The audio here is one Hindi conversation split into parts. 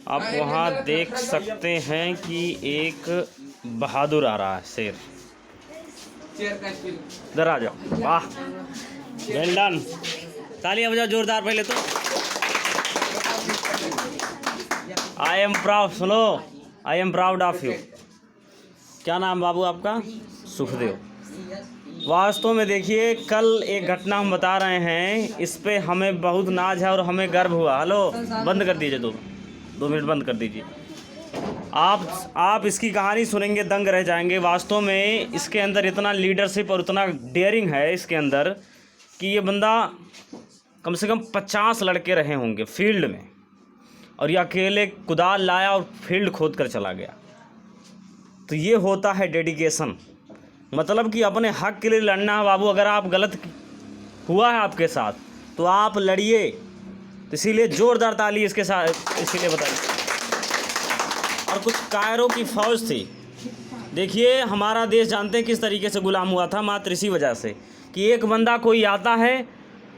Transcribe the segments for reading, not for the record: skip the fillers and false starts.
आप वहाँ देख सकते हैं कि एक बहादुर आ रहा है शेर। इधर आ जाओ। वाह, वेल डन। तालियां बजाओ जोरदार पहले तो। आई एम प्राउड, सुनो, I am proud of you. क्या नाम बाबू आपका? सुखदेव। वास्तव में देखिए, कल एक घटना हम बता रहे हैं, इस पे हमें बहुत नाज है और हमें गर्व हुआ। हेलो, बंद कर दीजिए, 2 मिनट बंद कर दीजिए। आप इसकी कहानी सुनेंगे दंग रह जाएंगे। वास्तव में इसके अंदर इतना लीडरशिप और इतना डेयरिंग है इसके अंदर कि ये बंदा कम से कम 50 लड़के रहे होंगे फील्ड में, और ये अकेले कुदाल लाया और फील्ड खोद कर चला गया। तो ये होता है डेडिकेशन। मतलब कि अपने हक के लिए लड़ना है बाबू। अगर आप गलत हुआ है आपके साथ तो आप लड़िए। तो इसीलिए जोरदार ताली इसके साथ इसीलिए बताइए। और कुछ कायरों की फ़ौज थी। देखिए, हमारा देश जानते हैं किस तरीके से गुलाम हुआ था, मात्र इसी वजह से कि एक बंदा कोई आता है,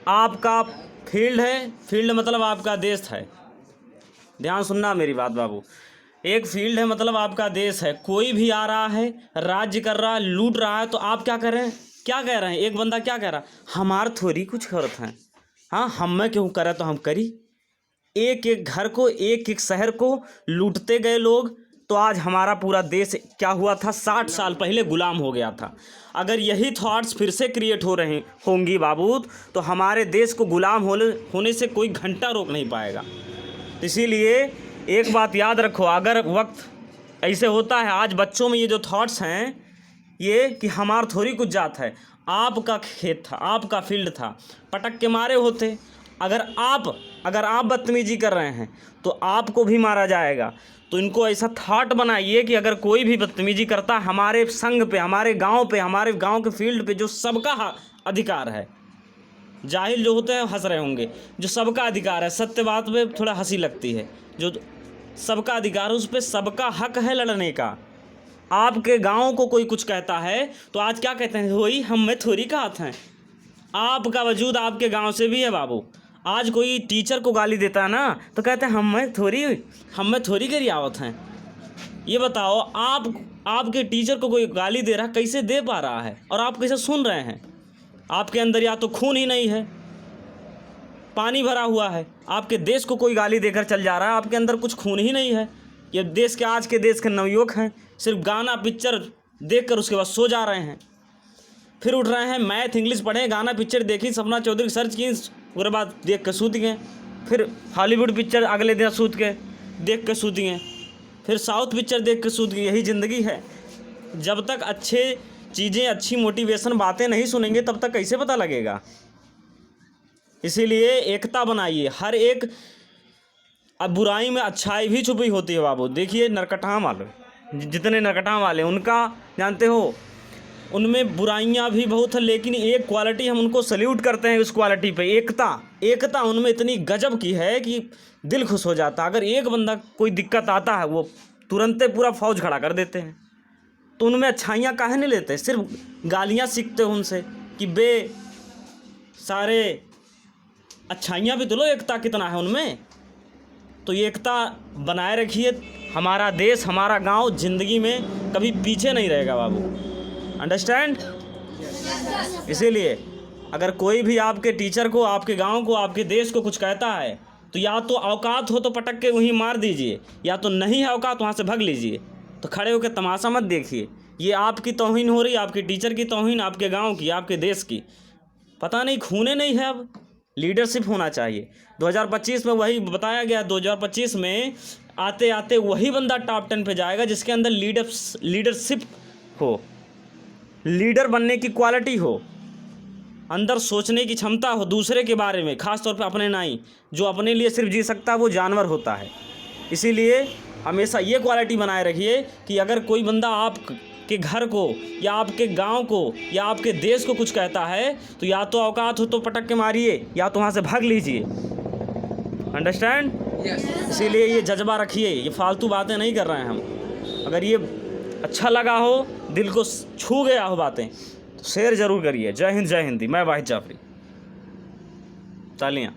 आपका फील्ड है, फील्ड मतलब आपका देश है। ध्यान सुनना मेरी बात बाबू। एक फील्ड है मतलब आपका देश है। कोई भी आ रहा है, राज्य कर रहा है, लूट रहा है, तो आप क्या कर रहे हैं? क्या कह रहे हैं? एक बंदा क्या कह रहा है? हमार थोड़ी कुछ करत है, हाँ हम में क्यों करे तो हम करी। एक एक घर को, एक एक शहर को लूटते गए लोग। तो आज हमारा पूरा देश क्या हुआ था, 60 साल पहले गुलाम हो गया था। अगर यही थॉट्स फिर से क्रिएट हो रहे होंगी बाबू, तो हमारे देश को गुलाम होने से कोई घंटा रोक नहीं पाएगा। इसीलिए एक बात याद रखो, अगर वक्त ऐसे होता है, आज बच्चों में ये जो थॉट्स हैं ये कि हमार थोड़ी कुछ जात है, आपका खेत था, आपका फील्ड था, पटक के मारे होते। अगर आप बदतमीजी कर रहे हैं तो आपको भी मारा जाएगा। तो इनको ऐसा थॉट बनाइए कि अगर कोई भी बदतमीजी करता है हमारे संघ पे, हमारे गांव के फील्ड पे, जो सबका अधिकार है। जाहिल जो होते हैं हंस रहे होंगे, जो सबका अधिकार है, सत्य बात में थोड़ा हंसी लगती है। जो सबका अधिकार है, उस पर सबका हक है लड़ने का। आपके गांव को कोई कुछ कहता है तो आज क्या कहते हैं, वही हम में थोड़ी कहते हैं। आपका वजूद आपके गांव से भी है बाबू। आज कोई टीचर को गाली देता है ना, तो कहते हैं हम में थोड़ी गिरियावत हैं। ये बताओ, आपके टीचर को कोई गाली दे रहा है, कैसे दे पा रहा है और आप कैसे सुन रहे हैं? आपके अंदर या तो खून ही नहीं है, पानी भरा हुआ है। आपके देश को कोई गाली देकर चल जा रहा है, आपके अंदर कुछ खून ही नहीं है। ये आज के देश के नवयुवक हैं, सिर्फ गाना पिक्चर देखकर उसके बाद सो जा रहे हैं, फिर उठ रहे हैं, मैथ इंग्लिश पढ़े, गाना पिक्चर देखी, सपना चौधरी सर्च की, उसके बाद देख कर सूत गए, फिर हॉलीवुड पिक्चर अगले दिन सूत के देख कर सूत गए, फिर साउथ पिक्चर देख कर सूत गए। यही ज़िंदगी है। जब तक अच्छे चीज़ें, अच्छी मोटिवेशन बातें नहीं सुनेंगे तब तक कैसे पता लगेगा। इसीलिए एकता बनाइए हर एक। अब बुराई में अच्छाई भी छुपी होती है बाबू। देखिए नरकटां वाले, जितने नरकटां वाले, उनका जानते हो, उनमें बुराइयां भी बहुत है, लेकिन एक क्वालिटी हम उनको सल्यूट करते हैं, उस क्वालिटी पे एकता उनमें इतनी गजब की है कि दिल खुश हो जाता। अगर एक बंदा कोई दिक्कत आता है, वो तुरंत पूरा फौज खड़ा कर देते हैं। तो उनमें अच्छाइयाँ काहे नहीं लेते, सिर्फ गालियाँ सीखते हो उनसे कि बे सारे। अच्छाइयाँ भी तो लो, एकता कितना है उनमें। तो ये एकता बनाए रखिए। हमारा देश, हमारा गांव ज़िंदगी में कभी पीछे नहीं रहेगा बाबू। अंडरस्टैंड? इसीलिए अगर कोई भी आपके टीचर को, आपके गांव को, आपके देश को कुछ कहता है, तो या तो औकात हो तो पटक के वहीं मार दीजिए, या तो नहीं है औकात वहाँ से भाग लीजिए। तो खड़े होकर तमाशा मत देखिए। ये आपकी तौहीन हो रही, आपके टीचर की तौहीन, आपके गाँव की, आपके देश की। पता नहीं, खूने नहीं है। अब लीडरशिप होना चाहिए। 2025 में वही बताया गया, 2025 में आते आते वही बंदा टॉप 10 पे जाएगा जिसके अंदर लीडरशिप हो, लीडर बनने की क्वालिटी हो, अंदर सोचने की क्षमता हो दूसरे के बारे में, ख़ास तौर पे अपने नहीं। जो अपने लिए सिर्फ जी सकता है वो जानवर होता है। इसीलिए हमेशा ये क्वालिटी बनाए रखिए कि अगर कोई बंदा आपके घर को या आपके गांव को या आपके देश को कुछ कहता है, तो या तो औकात हो तो पटक के मारिए, या तो वहाँ से भाग लीजिए। अंडरस्टैंड? इसीलिए ये जज्बा रखिए। ये फालतू बातें नहीं कर रहे हैं हम। अगर ये अच्छा लगा हो, दिल को छू गया हो बातें, तो शेयर ज़रूर करिए। जय हिंद, जय हिंदी। मैं वाहिद जाफरी। तालियाँ।